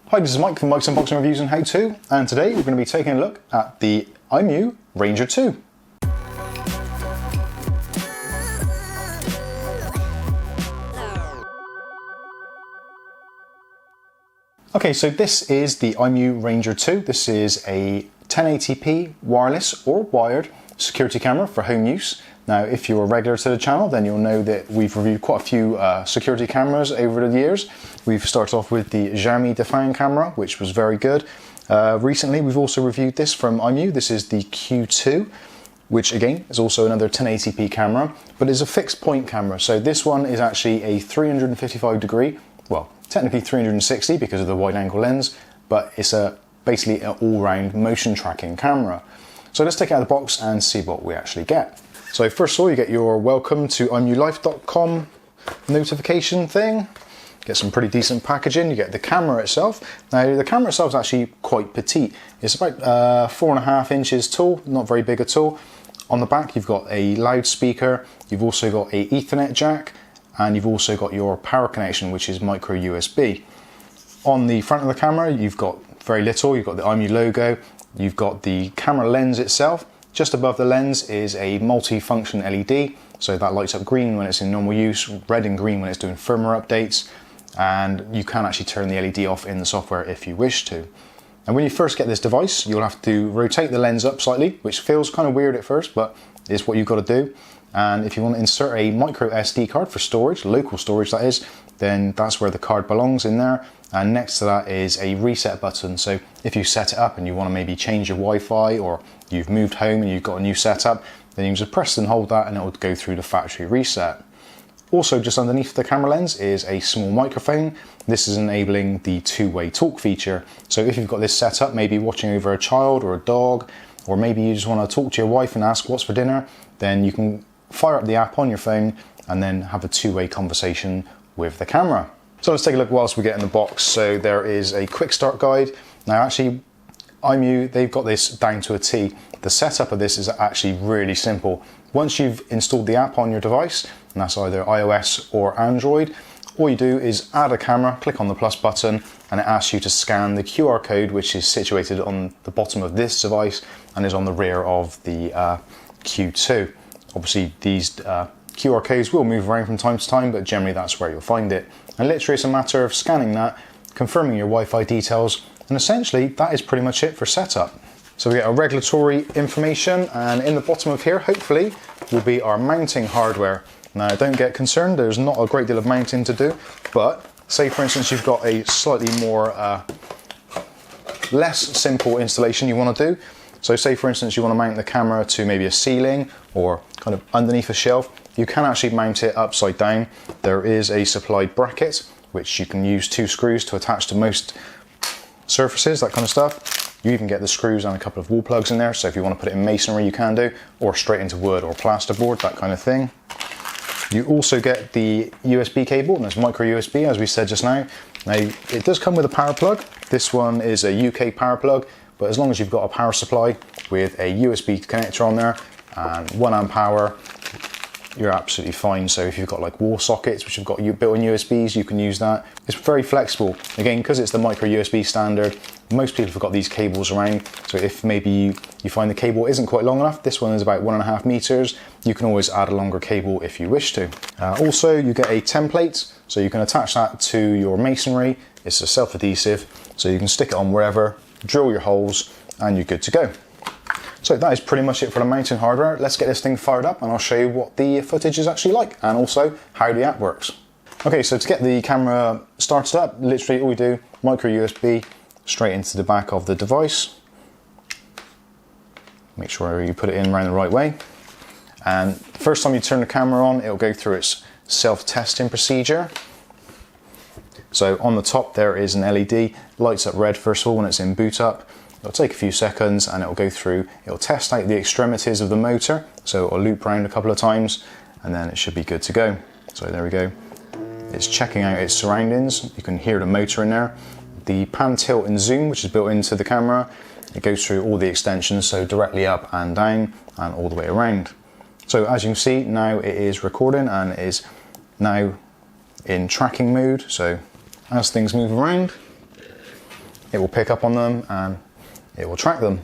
Hi, this is Mike from Mike's Unboxing Reviews and How To, and today we're going to be taking a look at the Imou Ranger 2. Okay, so this is the Imou Ranger 2. This is a 1080p wireless or wired security camera for home use. Now, if you're a regular to the channel, then you'll know that we've reviewed quite a few security cameras over the years. We've started off with the H.265 camera, which was very good. Recently, we've also reviewed this from Imou. This is the Q2, which again is also another 1080p camera, but is a fixed point camera. So this one is actually a 355 degree, well, technically 360 because of the wide angle lens, but it's basically an all-round motion tracking camera. So let's take it out of the box and see what we actually get. So first of all, you get your welcome to unwelcome notification thing. Get some pretty decent packaging. You get the camera itself. Now the camera itself is actually quite petite. It's about 4.5 inches tall, not very big at all. On the back you've got a loudspeaker, you've also got a Ethernet jack, and you've also got your power connection, which is micro USB. On the front of the camera you've got very little. You've got the Imou logo, you've got the camera lens itself. Just above the lens is a multi-function LED, so that lights up green when it's in normal use, red and green when it's doing firmware updates, and you can actually turn the LED off in the software if you wish to. And when you first get this device, you'll have to rotate the lens up slightly, which feels kind of weird at first, but it's what you've got to do. And if you want to insert a micro SD card for storage, local storage that is, then that's where the card belongs in there. And next to that is a reset button. So if you set it up and you want to maybe change your Wi-Fi, or you've moved home and you've got a new setup, then you can just press and hold that and it will go through the factory reset. Also just underneath the camera lens is a small microphone. This is enabling the two-way talk feature. So if you've got this set up, maybe watching over a child or a dog, or maybe you just want to talk to your wife and ask what's for dinner, then you can fire up the app on your phone and then have a two-way conversation with the camera. So let's take a look whilst we get in the box. So there is a quick start guide. Now actually, Imou, they've got this down to a T. The setup of this is actually really simple. Once you've installed the app on your device, and that's either iOS or Android, all you do is add a camera, click on the plus button, and it asks you to scan the QR code, which is situated on the bottom of this device and is on the rear of the Q2. Obviously these QR codes will move around from time to time, but generally that's where you'll find it. And literally it's a matter of scanning that, confirming your Wi-Fi details, and essentially that is pretty much it for setup. So we get our regulatory information, and in the bottom of here hopefully will be our mounting hardware. Now don't get concerned, there's not a great deal of mounting to do, but say for instance you've got a slightly more less simple installation you want to do. So say for instance you want to mount the camera to maybe a ceiling or kind of underneath a shelf, you can actually mount it upside down. There is a supplied bracket which you can use 2 screws to attach to most surfaces, that kind of stuff. You even get the screws and a couple of wall plugs in there, so if you want to put it in masonry you can do, or straight into wood or plasterboard, that kind of thing. You also get the USB cable, and it's micro USB as we said just now. Now it does come with a power plug. This one is a UK power plug, but as long as you've got a power supply with a USB connector on there and 1 amp power, you're absolutely fine. So if you've got like wall sockets which have got built-in USBs, you can use that. It's very flexible. Again, because it's the micro USB standard, most people have got these cables around. So if maybe you find the cable isn't quite long enough, this one is about 1.5 meters, you can always add a longer cable if you wish to. Also, you get a template, so you can attach that to your masonry. It's a self-adhesive, so you can stick it on wherever, drill your holes, and you're good to go. So that is pretty much it for the mounting hardware. Let's get this thing fired up and I'll show you what the footage is actually like and also how the app works. Okay, so to get the camera started up, literally all we do, micro USB straight into the back of the device. Make sure you put it in around the right way. And the first time you turn the camera on, it'll go through its self-testing procedure. So on the top there is an LED, lights up red first of all when it's in boot up. It'll take a few seconds and it'll go through, it'll test out the extremities of the motor, so it'll loop around a couple of times and then it should be good to go. So there we go. It's checking out its surroundings. You can hear the motor in there. The pan, tilt and zoom, which is built into the camera, it goes through all the extensions, so directly up and down and all the way around. So as you can see, now it is recording and it is now in tracking mode. So as things move around, it will pick up on them and it will track them.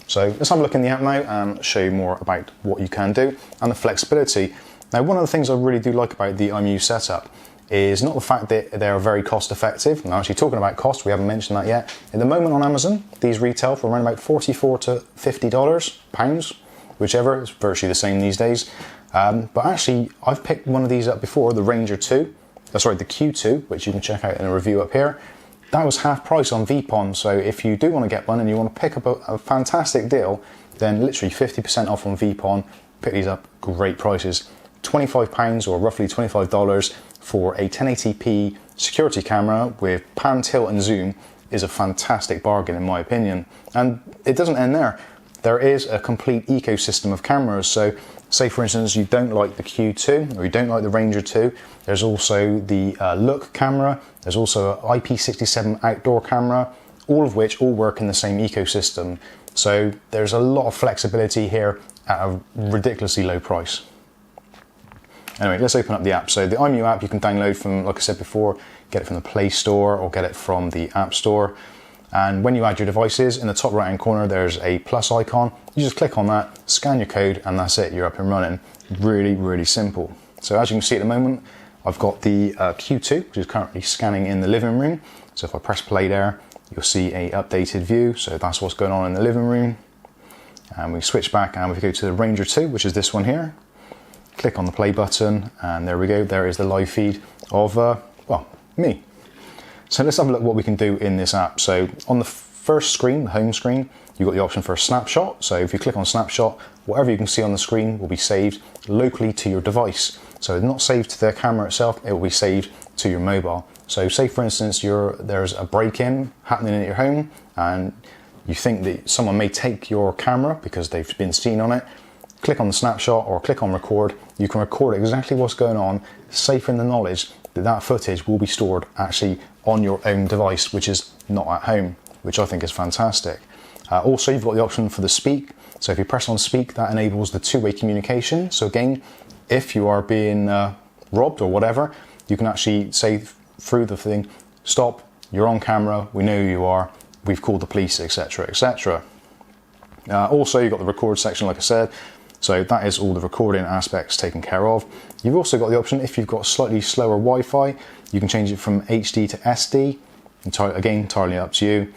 So let's have a look in the app now and show you more about what you can do and the flexibility. Now, one of the things I really do like about the Imou setup is not the fact that they're very cost effective. Now, actually talking about cost, we haven't mentioned that yet. At the moment on Amazon, these retail for around about $44 to $50, pounds, whichever. It's virtually the same these days. But actually, I've picked one of these up before, the Ranger 2. The Q2, which you can check out in a review up here. That was half price on Vpon, so if you do want to get one and you want to pick up a fantastic deal, then literally 50% off on Vpon. Pick these up, great prices. £25 or roughly $25 for a 1080p security camera with pan, tilt and zoom is a fantastic bargain in my opinion. And it doesn't end there. There is a complete ecosystem of cameras. So say for instance you don't like the Q2 or you don't like the Ranger 2, there's also the Look camera, there's also an IP67 outdoor camera, all of which all work in the same ecosystem. So there's a lot of flexibility here at a ridiculously low price. Anyway, let's open up the app. So the Imou app you can download from, like I said before, get it from the Play Store or get it from the App Store. And when you add your devices, in the top right hand corner there's a plus icon. You just click on that, scan your code, and that's it, you're up and running. Really, really simple. So as you can see at the moment, I've got the Q2, which is currently scanning in the living room. So if I press play there, you'll see a updated view. So that's what's going on in the living room. And we switch back and we go to the Ranger 2, which is this one here. Click on the play button and there we go. There is the live feed of, well, me. So let's have a look what we can do in this app. So on the first screen, the home screen, you've got the option for a snapshot. So if you click on snapshot, whatever you can see on the screen will be saved locally to your device. So it's not saved to the camera itself, it will be saved to your mobile. So say for instance, there's a break-in happening at your home and you think that someone may take your camera because they've been seen on it. Click on the snapshot or click on record. You can record exactly what's going on, safe in the knowledge that that footage will be stored actually on your own device, which is not at home, which I think is fantastic. Also, you've got the option for the speak. So if you press on speak, that enables the two-way communication. So again, if you are being robbed or whatever, you can actually say through the thing, stop, you're on camera, we know who you are, we've called the police, etc, etc. Also, you've got the record section, like I said. So that is all the recording aspects taken care of. You've also got the option, if you've got slightly slower Wi-Fi, you can change it from HD to SD. Again, entirely up to you.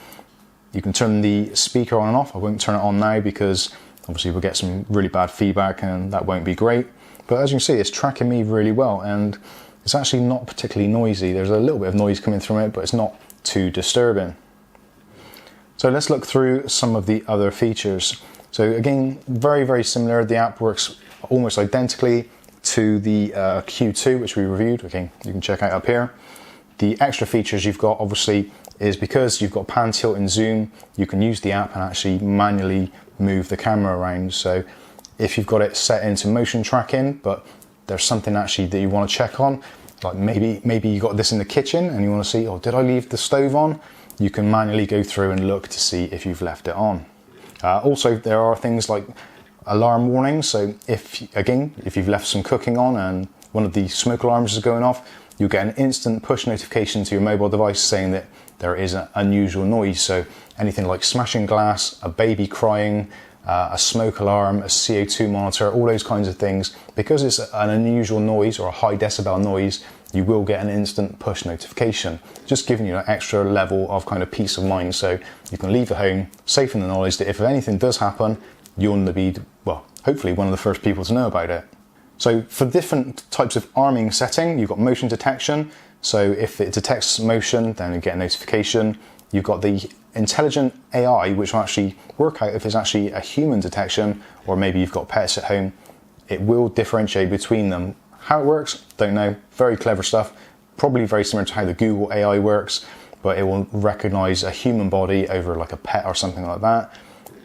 You can turn the speaker on and off. I won't turn it on now because obviously we'll get some really bad feedback and that won't be great. But as you can see, it's tracking me really well and it's actually not particularly noisy. There's a little bit of noise coming from it, but it's not too disturbing. So let's look through some of the other features. So again, very, very similar. The app works almost identically to the Q2, which we reviewed. Again, you can check out up here. The extra features you've got, obviously, is because you've got pan, tilt and zoom, you can use the app and actually manually move the camera around. So if you've got it set into motion tracking, but there's something actually that you want to check on, like maybe you got this in the kitchen and you want to see, oh, did I leave the stove on? You can manually go through and look to see if you've left it on. Also, there are things like alarm warnings. So if you've left some cooking on and one of the smoke alarms is going off, you'll get an instant push notification to your mobile device saying that there is an unusual noise. So anything like smashing glass, a baby crying, a smoke alarm, a CO2 monitor, all those kinds of things. Because it's an unusual noise or a high decibel noise, you will get an instant push notification, just giving you an extra level of kind of peace of mind. So you can leave the home safe in the knowledge that if anything does happen, you'll be, well, hopefully one of the first people to know about it. So for different types of arming setting, you've got motion detection. So if it detects motion, then you get a notification. You've got the intelligent AI, which will actually work out if it's actually a human detection, or maybe you've got pets at home. It will differentiate between them. How it works, don't know. Very clever stuff. Probably very similar to how the Google AI works, but it will recognize a human body over like a pet or something like that.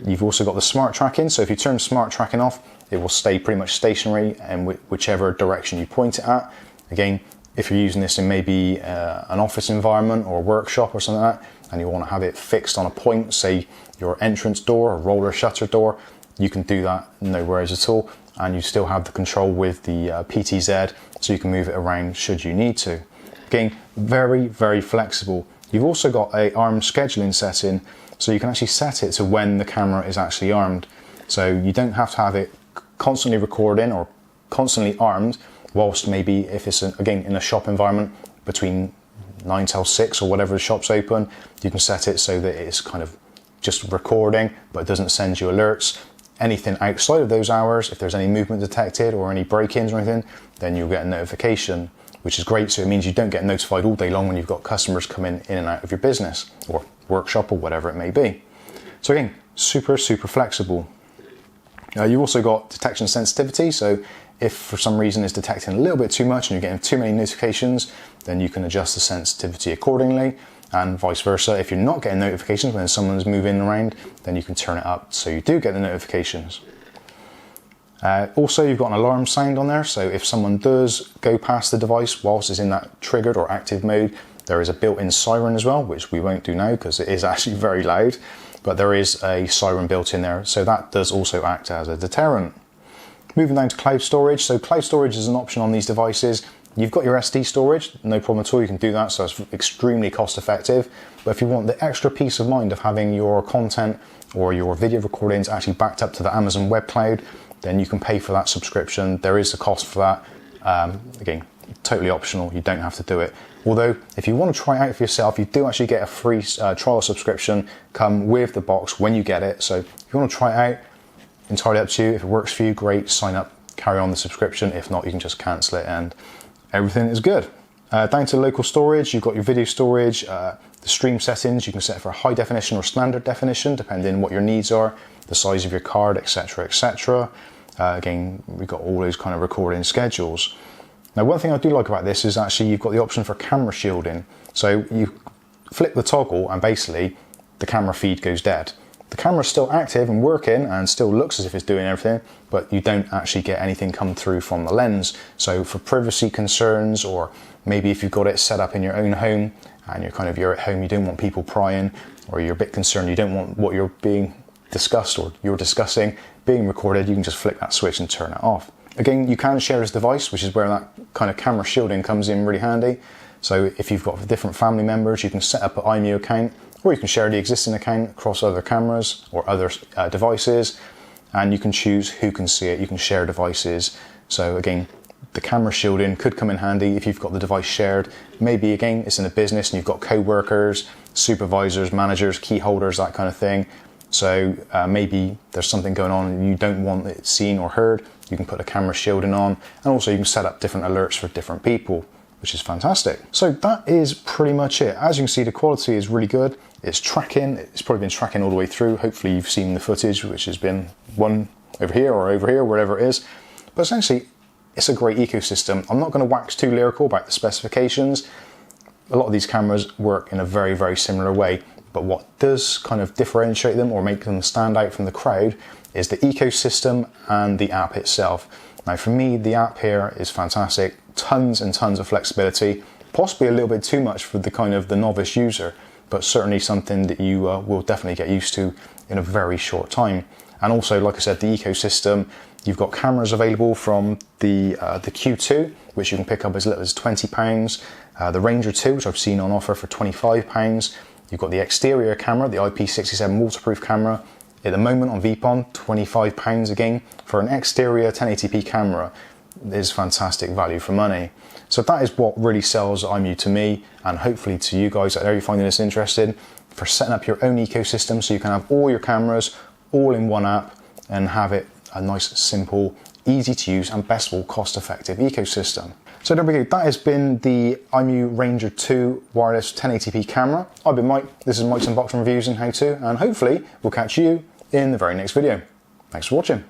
You've also got the smart tracking. So if you turn smart tracking off, it will stay pretty much stationary and whichever direction you point it at. Again, if you're using this in maybe an office environment or a workshop or something like that, and you want to have it fixed on a point, say your entrance door or roller shutter door, you can do that no worries at all. And you still have the control with the PTZ, so you can move it around should you need to. Again, very, very flexible. You've also got a arm scheduling setting, so you can actually set it to when the camera is actually armed. So you don't have to have it constantly recording or constantly armed, whilst maybe if it's, again, in a shop environment between 9 till 6 or whatever the shop's open, you can set it so that it's kind of just recording, but it doesn't send you alerts. Anything outside of those hours, if there's any movement detected or any break-ins or anything, then you'll get a notification, which is great. So it means you don't get notified all day long when you've got customers coming in and out of your business or workshop or whatever it may be. So again, super flexible. You've also got detection sensitivity, so if for some reason it's detecting a little bit too much and you're getting too many notifications, then you can adjust the sensitivity accordingly, and vice versa. If you're not getting notifications when someone's moving around, then you can turn it up so you do get the notifications. Also, you've got an alarm sound on there, so if someone does go past the device whilst it's in that triggered or active mode, there is a built-in siren as well, which we won't do now because it is actually very loud, but there is a siren built in there, so that does also act as a deterrent. Moving down to cloud storage. So cloud storage is an option on these devices. You've got your SD storage, no problem at all, you can do that, so it's extremely cost effective. But if you want the extra peace of mind of having your content or your video recordings actually backed up to the Amazon web cloud, then you can pay for that subscription. There is a cost for that. Again, totally optional, you don't have to do it. Although, if you want to try it out for yourself, you do actually get a free trial subscription come with the box when you get it. So if you want to try it out, entirely up to you. If it works for you, great, sign up, carry on the subscription. If not, you can just cancel it and everything is good. Down to local storage, you've got your video storage, the stream settings, you can set for high definition or standard definition, depending on what your needs are, the size of your card, etc, etc. Again, we've got all those kind of recording schedules. Now, one thing I do like about this is actually you've got the option for camera shielding. So you flip the toggle and basically the camera feed goes dead. The camera's still active and working and still looks as if it's doing everything, but you don't actually get anything come through from the lens. So for privacy concerns, or maybe if you've got it set up in your own home and you're at home, you don't want people prying, or you're a bit concerned, you don't want what you're being discussed or you're discussing being recorded, you can just flick that switch and turn it off. Again, you can share this device, which is where that kind of camera shielding comes in really handy. So if you've got different family members, you can set up an Imou account, or you can share the existing account across other cameras or other devices, and you can choose who can see it. You can share devices. So again, the camera shielding could come in handy if you've got the device shared. Maybe again, it's in a business and you've got co-workers, supervisors, managers, key holders, that kind of thing. So maybe there's something going on and you don't want it seen or heard. You can put a camera shielding on, and also you can set up different alerts for different people, which is fantastic. So that is pretty much it. As you can see, the quality is really good. It's tracking, it's probably been tracking all the way through. Hopefully you've seen the footage, which has been one over here, wherever it is. But essentially, it's a great ecosystem. I'm not going to wax too lyrical about the specifications. A lot of these cameras work in a very similar way, but what does kind of differentiate them or make them stand out from the crowd is the ecosystem and the app itself. Now for me, the app here is fantastic. Tons and tons of flexibility, possibly a little bit too much for the kind of the novice user, but certainly something that you will definitely get used to in a very short time. And also, like I said, the ecosystem, you've got cameras available from the Q2, which you can pick up as little as £20, the Ranger 2, which I've seen on offer for £25. You've got the exterior camera, the IP67 waterproof camera, at the moment on Vpon, £25 again for an exterior 1080p camera. Is fantastic value for money. So that is what really sells Imou to me, and hopefully to you guys out there, you're finding this interesting, for setting up your own ecosystem so you can have all your cameras all in one app and have it a nice, simple, easy to use and best of all cost effective ecosystem. So there we go, that has been the Imou Ranger 2 wireless 1080p camera. I've been Mike, this is Mike's Unboxing Reviews and How To, and hopefully we'll catch you in the very next video. Thanks for watching.